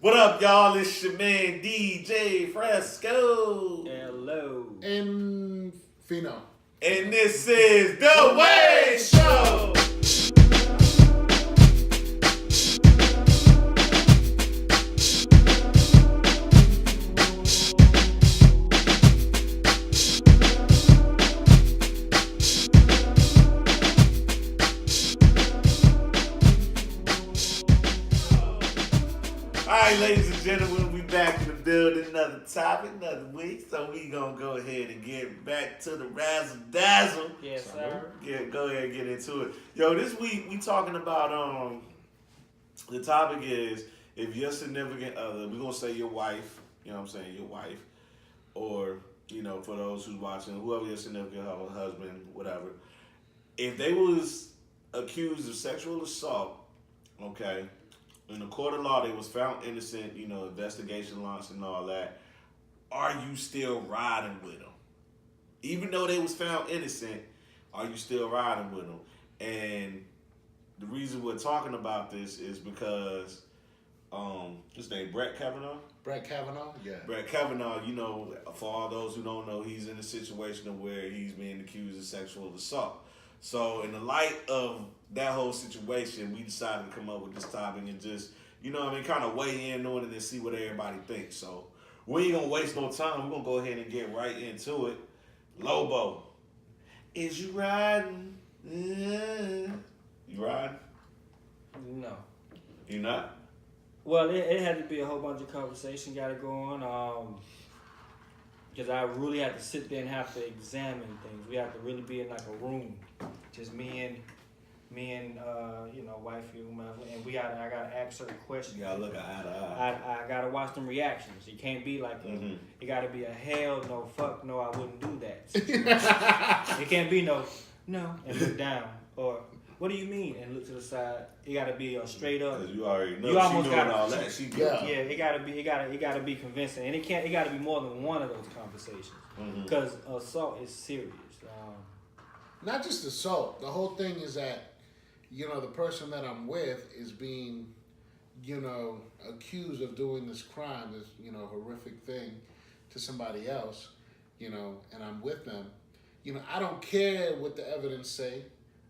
What up, y'all? It's your man DJ Fresco. Hello. And Fino. And this is The Wade Show. Alright, ladies and gentlemen, we back in the building, another topic, another week. So we gonna go ahead and get back to the razzle dazzle. Yes, sir. Yeah, go ahead and get into it. Yo, this week we talking about the topic is if your significant other, we're gonna say your wife, you know what I'm saying, your wife, or for those who's watching, whoever your significant other, husband, whatever, if they was accused of sexual assault, okay. In the court of law, they was found innocent, investigation launched and all that. Are you still riding with them? Even though they was found innocent, are you still riding with them? And the reason we're talking about this is because his name Brett Kavanaugh. Brett Kavanaugh, yeah. Brett Kavanaugh, for all those who don't know, he's in a situation of where he's being accused of sexual assault. So in the light of that whole situation, we decided to come up with this topic and just, kind of weigh in on it and see what everybody thinks. So we ain't gonna waste no time. We're gonna go ahead and get right into it. Lobo, is you riding? You riding? No. You not? Well, it had to be a whole bunch of conversation got to go on. Because I really had to sit there and have to examine things. We have to really be in like a room, just me and wifey, whomever, and I gotta ask certain questions. You gotta look eye to eye. I gotta watch them reactions. You can't be like it gotta be a hell no, fuck no, I wouldn't do that. It can't be no and look down, or what do you mean and look to the side. It gotta be a straight up. Because you already know you almost she doing gotta, all that. She yeah, it gotta be convincing, and it gotta be more than one of those conversations. Because assault is serious. Not just assault. The whole thing is that, the person that I'm with is being, accused of doing this crime, this, horrific thing to somebody else, and I'm with them. I don't care what the evidence say.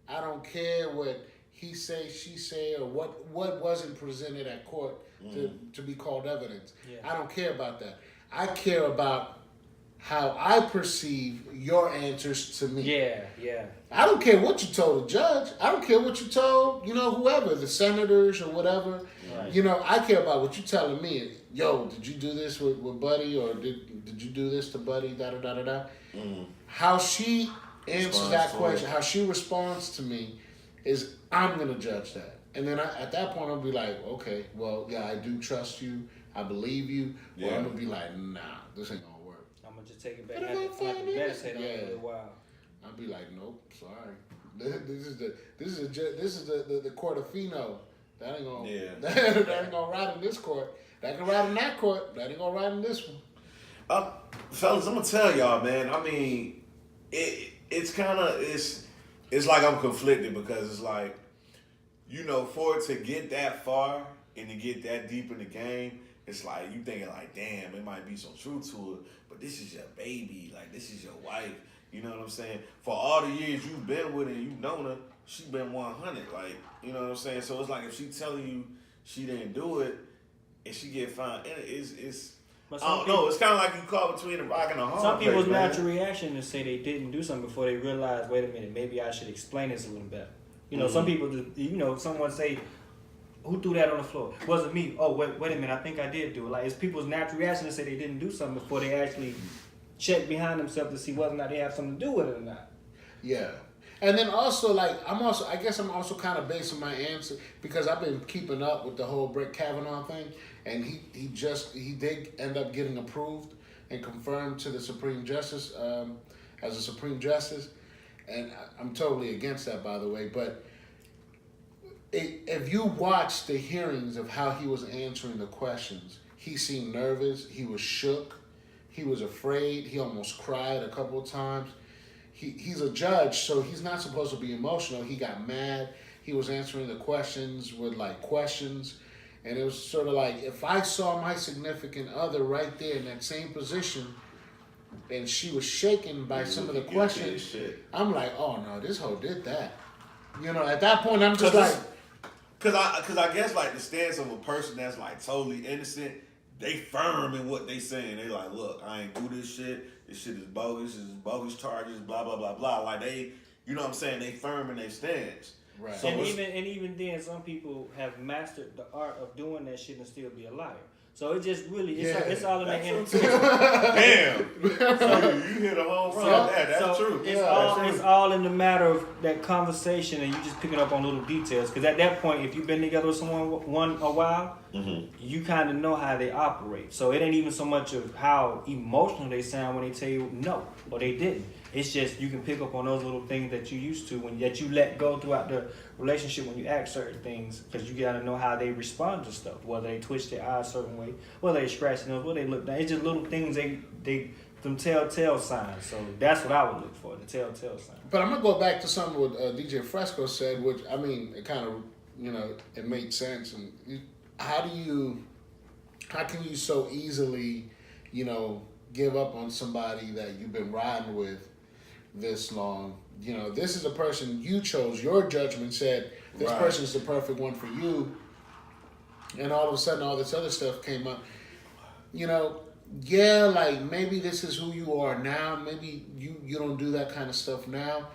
I don't care what he say, she say, or what wasn't presented at court to be called evidence. Yeah. I don't care about that. I care about how I perceive your answers to me. Yeah. I don't care what you told the judge. I don't care what you told, whoever, the senators or whatever. Right. I care about what you telling me. Yo, did you do this with Buddy, or did you do this to Buddy, da-da-da-da-da? How she answers that question, how she responds to me is I'm going to judge that. And then at that point, I'll be like, okay, well, yeah, I do trust you. I believe you. Yeah. Or I'm going to be like, nah, this ain't going to work. I'm going to just take it back. I have to meditate on it a while. I'll be like, nope, sorry. This is the court of Fino. That ain't gonna that ain't gonna ride in this court. That can ride in that court. That ain't gonna ride in this one. Fellas, I'm gonna tell y'all, man. I mean, it's like I'm conflicted because it's like, for it to get that far and to get that deep in the game, it's like you thinking like, damn, it might be some truth to it, but this is your baby, like this is your wife. You know what I'm saying? For all the years you've been with her and you've known her, she been 100. Like, you know what I'm saying? So it's like if she telling you she didn't do it and she get fined, it's I don't know. It's kind of like you caught between a rock and a hard Some place, people's man. natural reaction is say they didn't do something before they realize, wait a minute, maybe I should explain this a little better. Some people just, someone say, who threw that on the floor? Wasn't me. Oh, wait a minute, I think I did do it. Like, it's people's natural reaction to say they didn't do something before they actually check behind themselves to see whether or not they have something to do with it or not. Yeah. And then also, I guess I'm also kind of basing my answer because I've been keeping up with the whole Brett Kavanaugh thing, and he did end up getting approved and confirmed to the Supreme Justice as a Supreme Justice, and I'm totally against that, by the way. But if you watch the hearings of how he was answering the questions, he seemed nervous. He was shook. He was afraid. He almost cried a couple of times. He's a judge, so he's not supposed to be emotional. He got mad. He was answering the questions with questions, And it was sort of like, if I saw my significant other right there in that same position, and she was shaken by some of the questions, I'm like, oh no, this hoe did that. You know, at that point, I'm just like, cause I guess like the stance of a person that's like totally innocent, they firm in what they saying. They like, look, I ain't do this shit. This shit is bogus. This is bogus charges. Blah blah blah blah. Like they, you know what I'm saying? They firm in their stance. right. So even then, some people have mastered the art of doing that shit and still be a liar. So it just really, it's all in the end. Damn. So you hit a home run on that. That's true. It's all in the matter of that conversation, and you just picking up on little details. Because at that point, if you've been together with someone a while, you kind of know how they operate. So it ain't even so much of how emotional they sound when they tell you no or they didn't. It's just you can pick up on those little things that you used to that you let go throughout the relationship when you ask certain things, because you gotta know how they respond to stuff. Whether they twitch their eyes a certain way, whether they scratch their nose, whether they look down. It's just little things them telltale signs. So that's what I would look for, the telltale signs. But I'm gonna go back to something what DJ Fresco said, which I mean, it kind of it made sense. And how can you so easily give up on somebody that you've been riding with this long? This is a person you chose. Your judgment said this person is the perfect one for you, and all of a sudden all this other stuff came up. Like maybe this is who you are now. Maybe you don't do that kind of stuff now,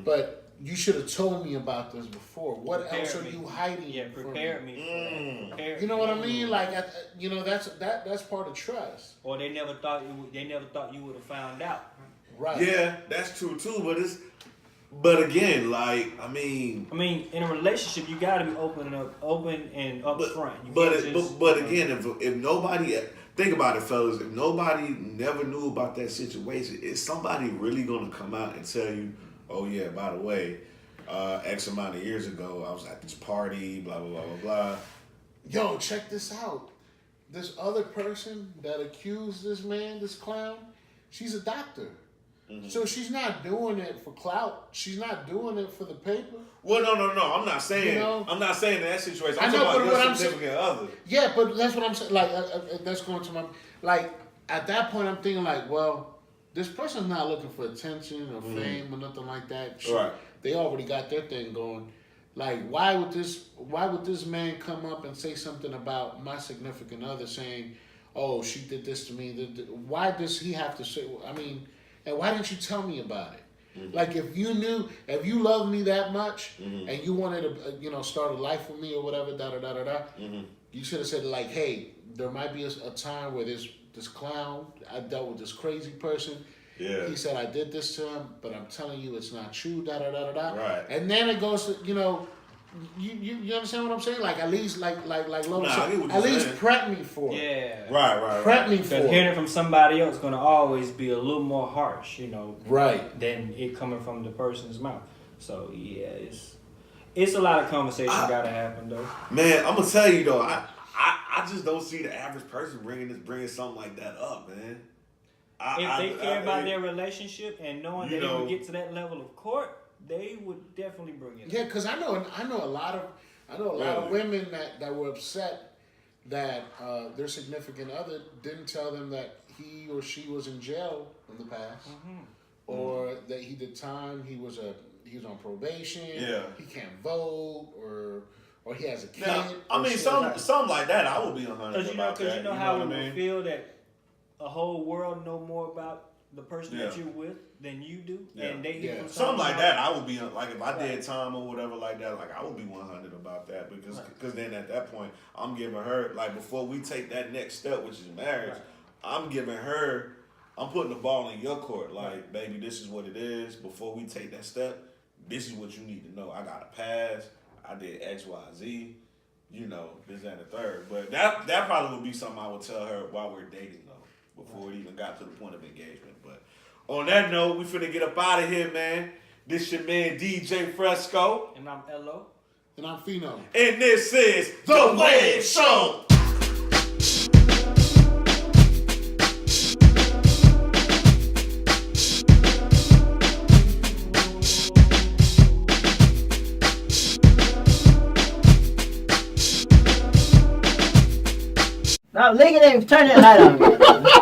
but you should have told me about this before. What else are you hiding? Yeah, prepare me for that. You know what I mean? Like that's part of trust. Or they never thought you would have found out. Right. Yeah, that's true too. But again, like I mean, in a relationship, you got to be open and upfront. But again, if nobody, think about it, fellas. If nobody never knew about that situation, is somebody really gonna come out and tell you, oh yeah, by the way, X amount of years ago, I was at this party, blah blah blah blah blah. Yo, check this out. This other person that accused this man, this clown, she's a doctor. So she's not doing it for clout. She's not doing it for the paper. Well, no. I'm not saying. I'm not saying in that situation. I'm talking about your significant other. Yeah, but that's what I'm saying. Like that's going to my at that point. I'm thinking like, well, this person's not looking for attention or fame or nothing like that. Right. They already got their thing going. Like, why would this man come up and say something about my significant other, saying, "Oh, she did this to me"? Why does he have to say? I mean. And why didn't you tell me about it? Like, if you loved me that much and you wanted to, start a life with me or whatever, you should have said, like, hey, there might be a time where this clown, I dealt with this crazy person. Yeah. He said I did this to him, but I'm telling you it's not true, Right. And then it goes to, you understand what I'm saying? Like, at least, like Lola said, at least prep me for it. Yeah. Right. Prep me for it. Because hearing it from somebody else is going to always be a little more harsh, right, than it coming from the person's mouth. So, yeah, it's a lot of conversation got to happen, though. Man, I'm going to tell you, though, I just don't see the average person bringing something like that up, man. If they care about their relationship and knowing that they would get to that level of court, they would definitely bring it up. Yeah, because I know a lot of women that were upset that their significant other didn't tell them that he or she was in jail in the past, or that he did time. He was on probation. Yeah, he can't vote, or he has a kid. Now, I mean, something like that. I would be 100%. Because you know how we would feel that a whole world know more about the person that you're with than you do, and they something like that. I would be like, if I did time or whatever like that, like I would be 100 about that, because then at that point I'm giving her, like, before we take that next step, which is marriage, I'm putting the ball in your court. Like, baby, this is what it is. Before we take that step, this is what you need to know. I got a pass. I did X, Y, Z. This, that, and the third. But that probably would be something I would tell her while we're dating, though, before it even got to the point of engagement. But on that note, we finna get up out of here, man. This your man DJ Fresco. And I'm Elo. And I'm Fino. And this is The Wave Show. Now, look at him. Turn that light on.